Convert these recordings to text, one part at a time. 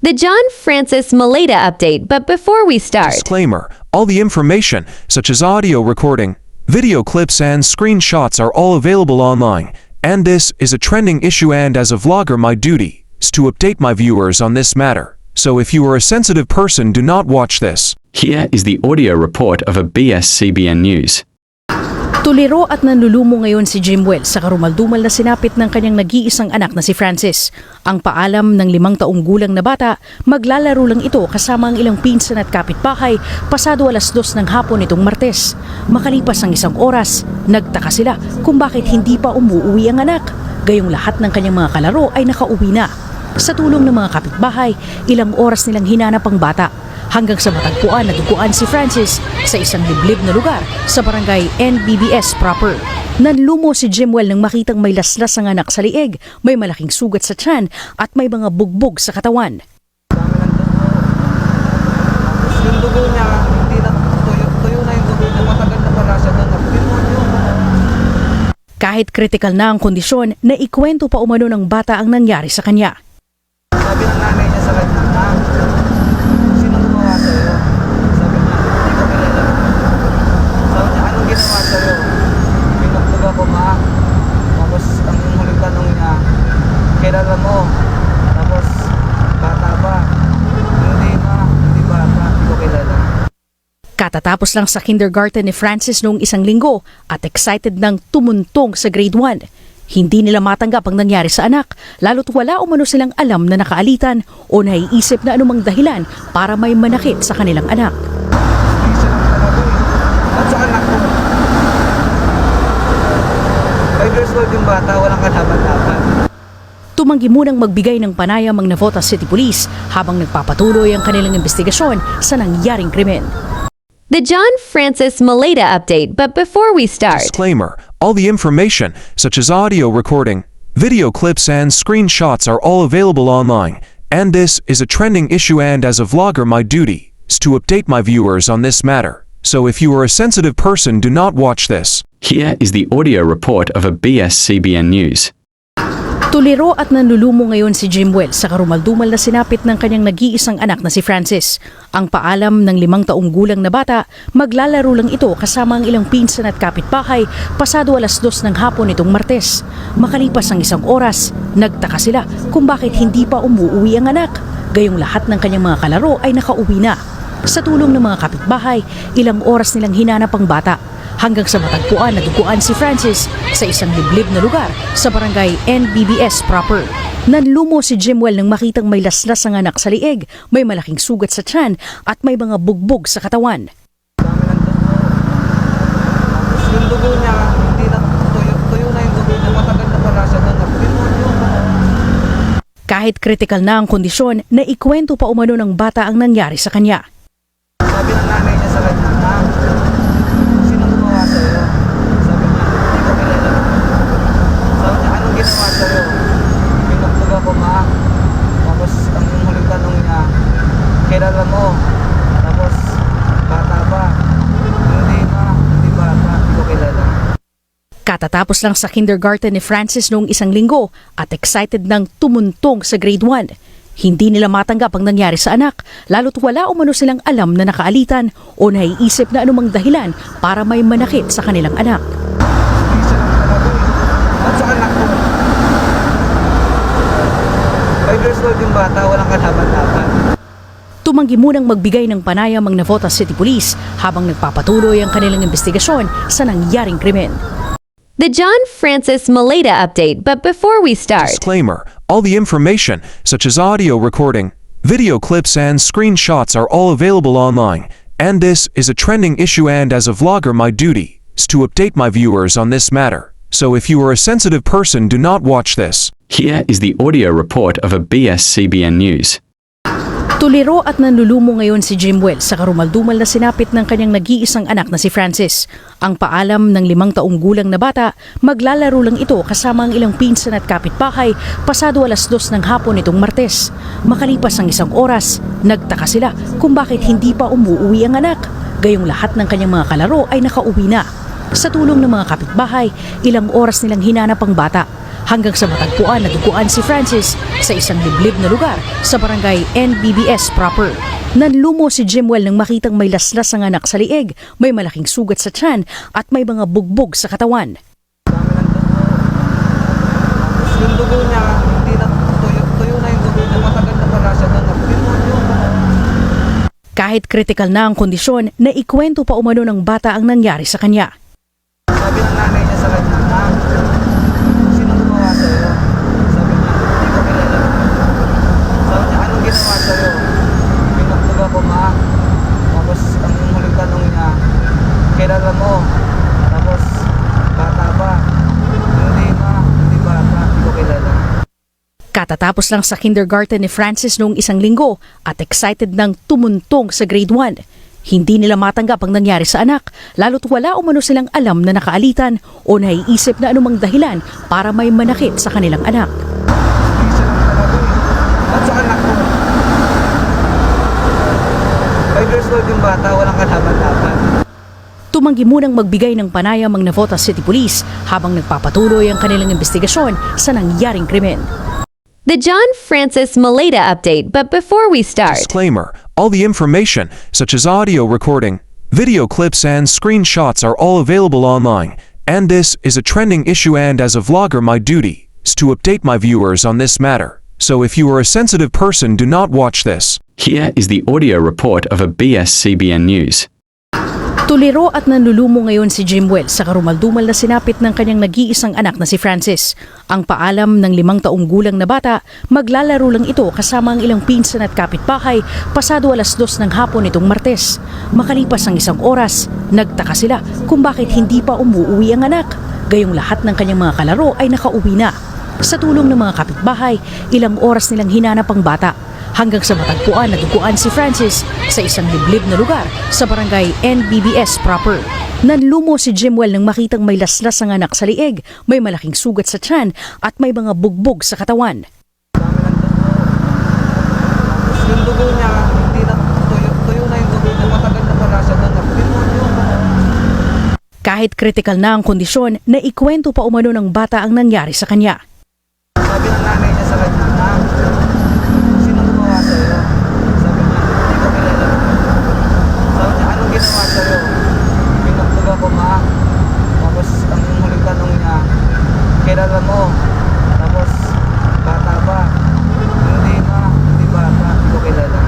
The John Francis Maleta update, but before we start, Disclaimer: all the information, such as audio recording, video clips and screenshots are all available online, and this is a trending issue, and as a vlogger my duty is to update my viewers on this matter. So if you are a sensitive person, do not watch this. Here is the audio report of a BS-CBN News. Tuliro at nanlulumo ngayon si Jimwell sa karumaldumal na sinapit ng kanyang nag-iisang anak na si Francis. Ang paalam ng 5 taong gulang na bata, maglalaro lang ito kasama ang ilang pinsan at kapitbahay pasado 2:00 ng hapon nitong Martes. Makalipas ang 1 oras, nagtaka sila kung bakit hindi pa umuuwi ang anak. Gayong lahat ng kanyang mga kalaro ay nakauwi na. Sa tulong ng mga kapitbahay, ilang oras nilang hinanap ang bata. Hanggang sa matagpuan na duguan si Francis sa isang liblib na lugar sa barangay NBBS proper. Nanlumo si Jimwell nang makitang may laslas ang anak sa liig, may malaking sugat sa tiyan at may mga bugbog sa katawan. Yung dugo niya, hindi na tuyo na yung dugo niya, matagal na pala siya doon. Kahit critical na ang kondisyon, naikwento pa umano ng bata ang nangyari sa kanya. Sabi ng nanay niya sa kanya, sino gumawa sa'yo? Sabi niya, hindi ko kilala. Sabi niya, anong ginawa sa'yo? Pinuklog ako, ma. Tapos ang huling tanong niya, kilala mo? Tapos, bata ba? Hindi, ma. Hindi bata. Hindi ko kilala. Katatapos lang sa kindergarten ni Francis noong 1 linggo at excited nang tumuntong sa grade 1. Hindi nila matanggap ang nangyari sa anak, lalo't wala umano silang alam na nakaalitan o naiisip na anumang dahilan para may manakit sa kanilang anak. Isa lang talaga eh. At sa anak ko, 5 years old yung bata, walang kalaban-laban. Tumanggi munang magbigay ng panayam ang Navotas City Police habang nagpapatuloy ang kanilang investigasyon sa nangyaring krimen. the John Francis Maleta update, but before we start, Disclaimer: all the information, such as audio recording, video clips and screenshots are all available online, and this is a trending issue, and as a vlogger my duty is to update my viewers on this matter. So if you are a sensitive person, do not watch this. Here is the audio report of a BS-CBN News. Tuliro at nanlulumo ngayon si Jimwell sa karumaldumal na sinapit ng kanyang nag-iisang anak na si Francis. Ang paalam ng 5 taong gulang na bata, maglalaro lang ito kasama ang ilang pinsan at kapitbahay pasado 2:00 ng hapon nitong Martes. Makalipas ang 1 oras, nagtaka sila kung bakit hindi pa umuuwi ang anak. Gayong lahat ng kanyang mga kalaro ay nakauwi na. Sa tulong ng mga kapitbahay, ilang oras nilang hinanap ang bata. Hanggang sa matagpuan na duguan si Francis sa isang liblib na lugar sa barangay NBBS proper. Nanlumo si Jimwell nang makitang may laslas ang anak sa liig, may malaking sugat sa tiyan at may mga bugbog sa katawan. Yung dugo niya, hindi na tuyo na yung dugo niya, matagal na pala siya doon. Kahit critical na ang kondisyon, naikwento pa umano ng bata ang nangyari sa kanya. Sabi ng nanay niya sa kanya, sino gumawa sa'yo? Sabi niya, hindi ko kilala. Sabi niya, anong ginawa sa'yo? Pinuklog ako, ma. Tapos ang huling tanong niya, kilala mo? Tapos, bata ba? Hindi, ma. Hindi bata. Hindi ko kilala. Katatapos lang sa kindergarten ni Francis noong 1 linggo at excited nang tumuntong sa grade 1. Hindi nila matanggap ang nangyari sa anak, lalo't wala umano silang alam na nakaalitan o naiisip na anumang dahilan para may manakit sa kanilang anak. Isa lang talaga eh. At sa anak ko, 5 years old yung bata, walang kalaban-laban. Tumanggi munang magbigay ng panayam ang Navotas City Police habang nagpapatuloy ang kanilang investigasyon sa nangyaring krimen. the John Francis Maleta update, but before we start, Disclaimer: all the information, such as audio recording, video clips and screenshots are all available online, and this is a trending issue, and as a vlogger my duty is to update my viewers on this matter. So if you are a sensitive person, do not watch this. Here is the audio report of a BS-CBN News. Tuliro at nanlulumo ngayon si Jimwell sa karumaldumal na sinapit ng kanyang nag-iisang anak na si Francis. Ang paalam ng 5 taong gulang na bata, maglalaro lang ito kasama ang ilang pinsan at kapitbahay pasado 2:00 ng hapon nitong Martes. Makalipas ang 1 oras, nagtaka sila kung bakit hindi pa umuuwi ang anak. Gayong lahat ng kanyang mga kalaro ay nakauwi na. Sa tulong ng mga kapitbahay, ilang oras nilang hinanap ang bata. hanggang sa matagpuan na duguan si Francis sa isang liblib na lugar sa barangay NBBS proper. Nanlumo si Jimwell nang makitang may laslas ang anak sa lieg, may malaking sugat sa tiyan at may mga bugbog sa katawan. Yung dugo niya, hindi na tuyo na yung dugo niya, matagal na pala siya doon. Kahit critical na ang kondisyon, naikwento pa umano ng bata ang nangyari sa kanya. Sabi ng nanay niya sa kanya, sino gumawa sa'yo? Sabi niya, hindi ko kilala. Sabi niya, anong ginawa sa'yo? Pinuklog ako, ma. Tapos ang huling tanong niya, kilala mo? Tapos, bata ba? Hindi, ma. Hindi bata. Hindi ko kilala. Katatapos lang sa kindergarten ni Francis noong isang linggo at excited nang tumuntong sa grade 1. Hindi nila matanggap ang nangyari sa anak, lalo't wala umano silang alam na nakaalitan o naiisip na anumang dahilan para may manakit sa kanilang anak. Hindi siya lang talaga eh. At sa anak ko, 5 years old yung bata, walang kalaban-laban. Tumanggi munang magbigay ng panayam ang Navotas City Police habang nagpapatuloy ang kanilang investigasyon sa nangyaring krimen. The John Francis Maleta update, but before we start, Disclaimer: all the information, such as audio recording, video clips and screenshots are all available online, and this is a trending issue, and as a vlogger my duty is to update my viewers on this matter. So if you are a sensitive person, do not watch this. Here is the audio report of a BS-CBN News. Tuliro at nanlulumo ngayon si Jimwell sa karumaldumal na sinapit ng kanyang nag-iisang anak na si Francis. Ang paalam ng 5 taong gulang na bata, maglalaro lang ito kasama ang ilang pinsan at kapitbahay pasado 2:00 ng hapon nitong Martes. Makalipas ang 1 oras, nagtaka sila kung bakit hindi pa umuuwi ang anak. Gayong lahat ng kanyang mga kalaro ay nakauwi na. Sa tulong ng mga kapitbahay, ilang oras nilang hinanap ang bata hanggang sa matagpuan na duguan si Francis sa isang liblib na lugar sa barangay NBBS proper. Nanlumo si Jimwell nang makitang may laslas ang anak sa lieg, may malaking sugat sa tiyan at may mga bugbog sa katawan. Yung dugo niya, hindi na tuyo na yung dugo niya, matagal na pala siya doon. Kahit critical na ang kondisyon, naikwento pa umano ng bata ang nangyari sa kanya. Sabi ng nanay niya sa kanya, sino gumawa sa'yo? Sabi niya, hindi ko kilala. Sabi niya, anong ginawa sa'yo? Pinuklog ako, ma. Tapos ang huling tanong niya, kilala mo? Tapos, bata ba? Hindi, ma. Hindi bata. Hindi ko kilala.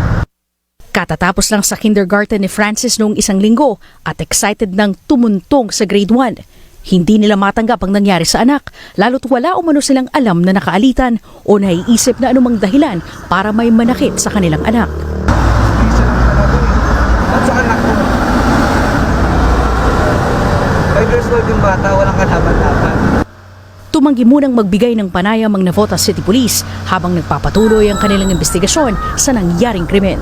Katatapos lang sa kindergarten ni Francis noong isang linggo at excited nang tumuntong sa grade 1. Hindi nila matanggap ang nangyari sa anak, lalo't wala umano silang alam na nakaalitan o naiisip na anumang dahilan para may manakit sa kanilang anak. Hindi siya lang talaga eh. At sa anak ko, 5 years old yung bata, walang kalaban-laban. Tumanggi munang magbigay ng panayam ang Navotas City Police habang nagpapatuloy ang kanilang investigasyon sa nangyaring krimen.